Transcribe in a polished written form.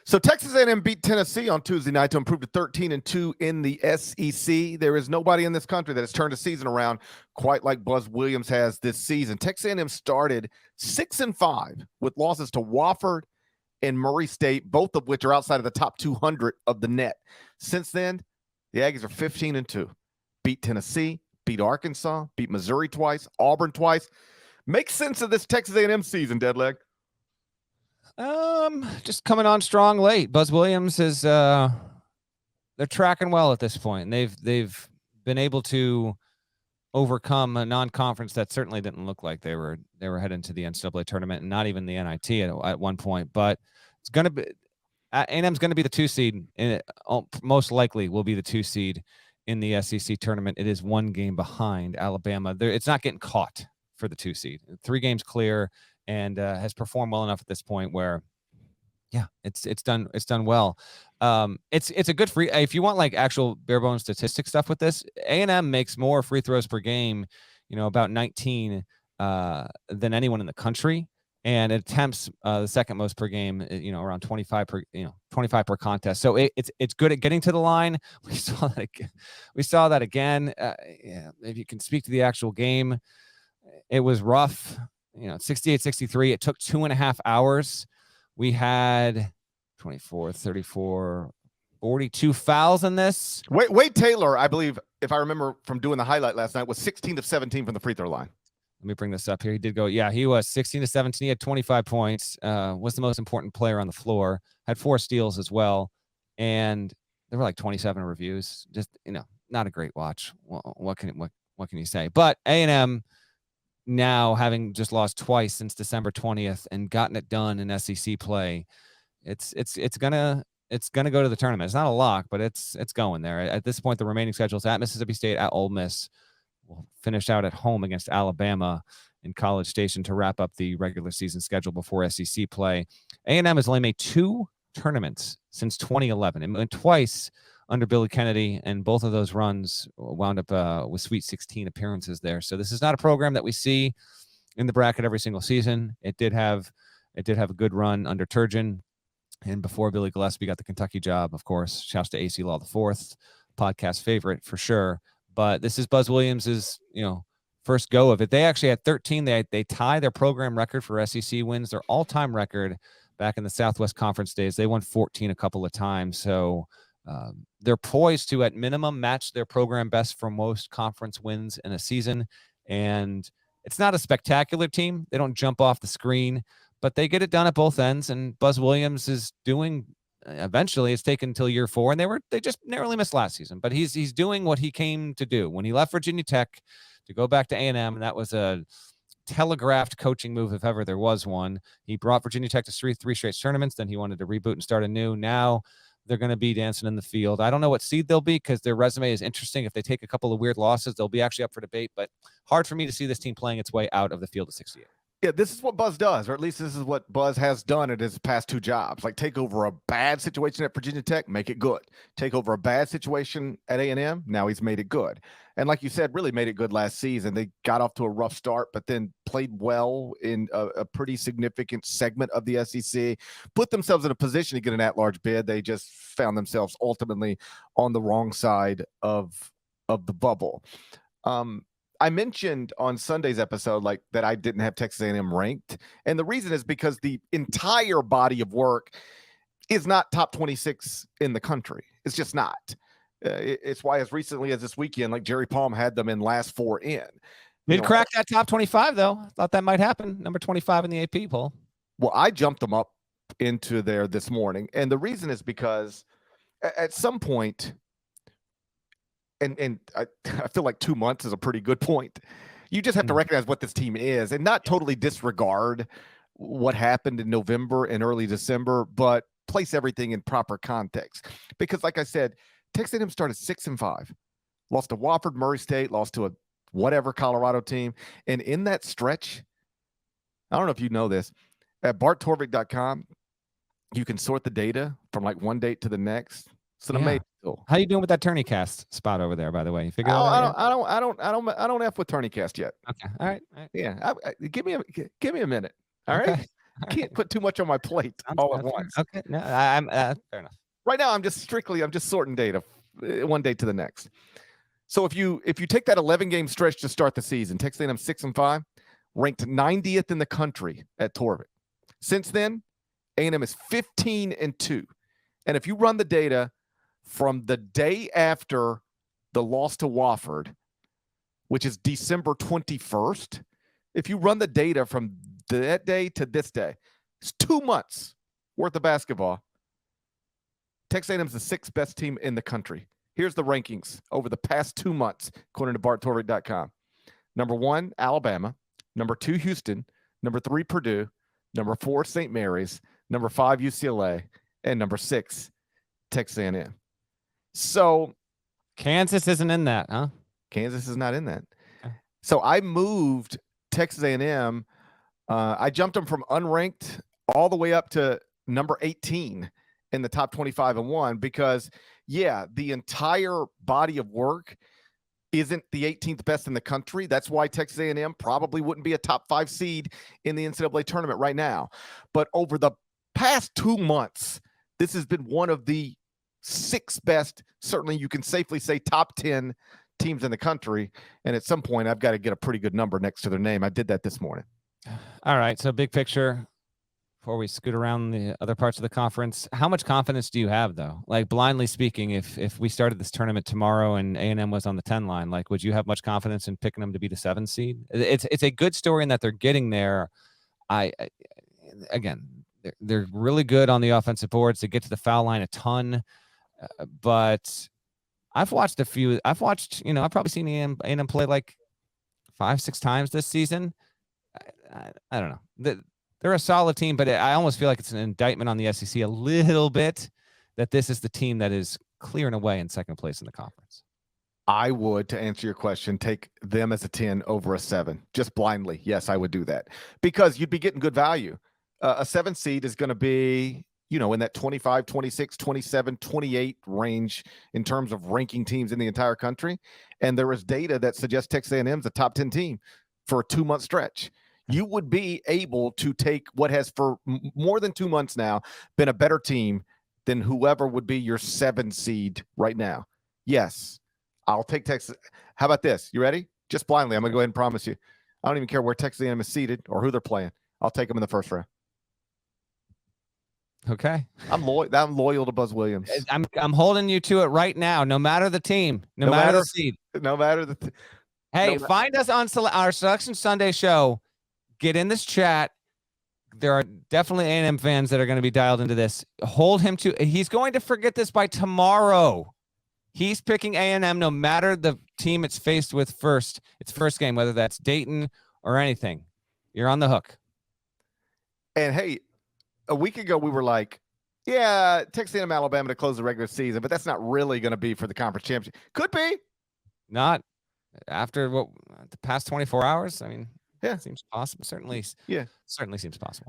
So Texas A&M beat Tennessee on Tuesday night to improve to 13-2 in the SEC. There is nobody in this country that has turned a season around quite like Buzz Williams has this season. Texas A&M started 6-5 with losses to Wofford and Murray State, both of which are outside of the top 200 of the net. Since then, the Aggies are 15-2. Beat Tennessee, beat Arkansas, beat Missouri twice, Auburn twice. Make sense of this Texas A&M season, Deadleg. Just coming on strong late. Buzz Williams is they're tracking well at this point, and they've been able to overcome a non-conference that certainly didn't look like they were heading to the NCAA tournament, and not even the NIT at one point. But it's going to be A&M's going to be the 2 seed, and most likely will be the 2 seed in the SEC tournament. It is 1 game behind Alabama. It's not getting caught for the 2 seed. 3 games clear. And has performed well enough at this point where, yeah, it's done well. It's a good free. If you want like actual bare bones statistic stuff with this, A&M makes more free throws per game, about 19 than anyone in the country, and it attempts the second most per game, around 25 per contest. So it's good at getting to the line. We saw that again. Yeah, if you can speak to the actual game, it was rough. 68-63. It took 2.5 hours. We had 24, 34, 42 fouls in this. Wade Taylor, I believe, if I remember from doing the highlight last night, was 16 of 17 from the free throw line. Let me bring this up here. He did go. Yeah, he was 16 of 17. He had 25 points. Was the most important player on the floor. Had 4 steals as well. And there were like 27 reviews. Just, not a great watch. Well, what can you say? But A&M, now having just lost twice since December 20th and gotten it done in SEC play, it's gonna go to the tournament. It's not a lock, but it's going there. At this point, the remaining schedules at Mississippi State, at Ole Miss. We'll finish out at home against Alabama in College Station to wrap up the regular season schedule before SEC play. A&M has only made 2 tournaments since 2011, and twice under Billy Kennedy, and both of those runs wound up with Sweet 16 appearances there. So this is not a program that we see in the bracket every single season. It did have a good run under Turgeon, and before Billy Gillespie got the Kentucky job, of course. Shouts to AC Law IV, podcast favorite for sure. But this is Buzz Williams's, first go of it. They actually had 13. They tie their program record for SEC wins, their all-time record back in the Southwest Conference days. They won 14 a couple of times. So they're poised to, at minimum, match their program best for most conference wins in a season. And it's not a spectacular team. They don't jump off the screen, but they get it done at both ends. And Buzz Williams is doing, eventually it's taken until year 4, and they just narrowly missed last season, but he's doing what he came to do when he left Virginia Tech to go back to A&M. And that was a telegraphed coaching move if ever there was one. He brought Virginia Tech to 3 straight tournaments. Then he wanted to reboot and start anew. Now they're going to be dancing in the field. I don't know what seed they'll be because their resume is interesting. If they take a couple of weird losses, they'll be actually up for debate, but hard for me to see this team playing its way out of the field of 68. Yeah, this is what Buzz does, or at least this is what Buzz has done at his past 2 jobs. Like, take over a bad situation at Virginia Tech, make it good. Take over a bad situation at A&M, now he's made it good. And like you said, really made it good last season. They got off to a rough start, but then played well in a pretty significant segment of the SEC, put themselves in a position to get an at-large bid. They just found themselves ultimately on the wrong side of the bubble. I mentioned on Sunday's episode that I didn't have Texas A&M ranked, and the reason is because the entire body of work is not top 26 in the country. It's just not. It's why as recently as this weekend, Jerry Palm had them in last 4 in. They'd crack that top 25 though. I thought that might happen. Number 25 in the AP poll. Well, I jumped them up into there this morning, and the reason is because at some point. And I feel like 2 months is a pretty good point. You just have to recognize what this team is and not totally disregard what happened in November and early December, but place everything in proper context. Because like I said, Texas A&M started 6-5, lost to Wofford, Murray State, lost to a whatever Colorado team. And in that stretch, I don't know if you know this, at barttorvik.com, you can sort the data from one date to the next. It's an amazing tool. How you doing with that TourneyCast spot over there, by the way? You figured I don't F with TourneyCast yet. Okay. All right. Yeah. Give me a minute. All right. can't put too much on my plate all at once. Okay, no, I'm fair enough. Right now, I'm just sorting data one day to the next. So if you take that 11-game stretch to start the season, Texas A&M 6-5, ranked 90th in the country at Torvik. Since then, A&M is 15-2. And if you run the data from the day after the loss to Wofford, which is December 21st, if you run the data from that day to this day, it's 2 months worth of basketball. Texas A&M is the 6th best team in the country. Here's the rankings over the past 2 months, according to BartTorvik.com. Number 1, Alabama. Number 2, Houston. Number 3, Purdue. Number 4, St. Mary's. Number 5, UCLA. And number 6, Texas A&M. So Kansas isn't in that, huh? Kansas is not in that. Okay. So I moved Texas A&M. I jumped them from unranked all the way up to number 18 in the top 25-1 because, yeah, the entire body of work isn't the 18th best in the country. That's why Texas A&M probably wouldn't be a top 5 seed in the NCAA tournament right now. But over the past 2 months, this has been one of the 6 best, certainly you can safely say top 10 teams in the country. And at some point, I've got to get a pretty good number next to their name. I did that this morning. All right. So big picture, before we scoot around the other parts of the conference, how much confidence do you have, though? Like, blindly speaking, if we started this tournament tomorrow and A&M was on the 10 line, like, would you have much confidence in picking them to be the 7 seed? It's a good story in that they're getting there. Again, they're really good on the offensive boards. They get to the foul line a ton, but I've watched a few. I've probably seen A&M play like 5-6 times this season. I don't know. They're a solid team, but I almost feel like it's an indictment on the SEC a little bit that this is the team that is clear and away in second place in the conference. I would, to answer your question, take them as a 10 over a 7, just blindly. Yes, I would do that because you'd be getting good value. A 7 seed is going to be, in that 25, 26, 27, 28 range in terms of ranking teams in the entire country. And there is data that suggests Texas A&M is a top 10 team for a 2-month stretch. You would be able to take what has for more than 2 months now been a better team than whoever would be your 7 seed right now. Yes, I'll take Texas. How about this? You ready? Just blindly, I'm going to go ahead and promise you. I don't even care where Texas A&M is seated or who they're playing. I'll take them in the first round. Okay. I'm loyal to Buzz Williams. I'm holding you to it right now. No matter the team, no matter the seed, no matter the. Find us on our Selection Sunday show. Get in this chat. There are definitely A&M fans that are going to be dialed into this. Hold him to. He's going to forget this by tomorrow. He's picking A&M no matter the team it's faced with first. Its first game, whether that's Dayton or anything. You're on the hook. And hey, a week ago we were like, yeah, Texas A&M, Alabama to close the regular season, but that's not really going to be for the conference championship. Could be. Not after the past 24 hours. I mean, yeah, seems possible. Certainly seems possible.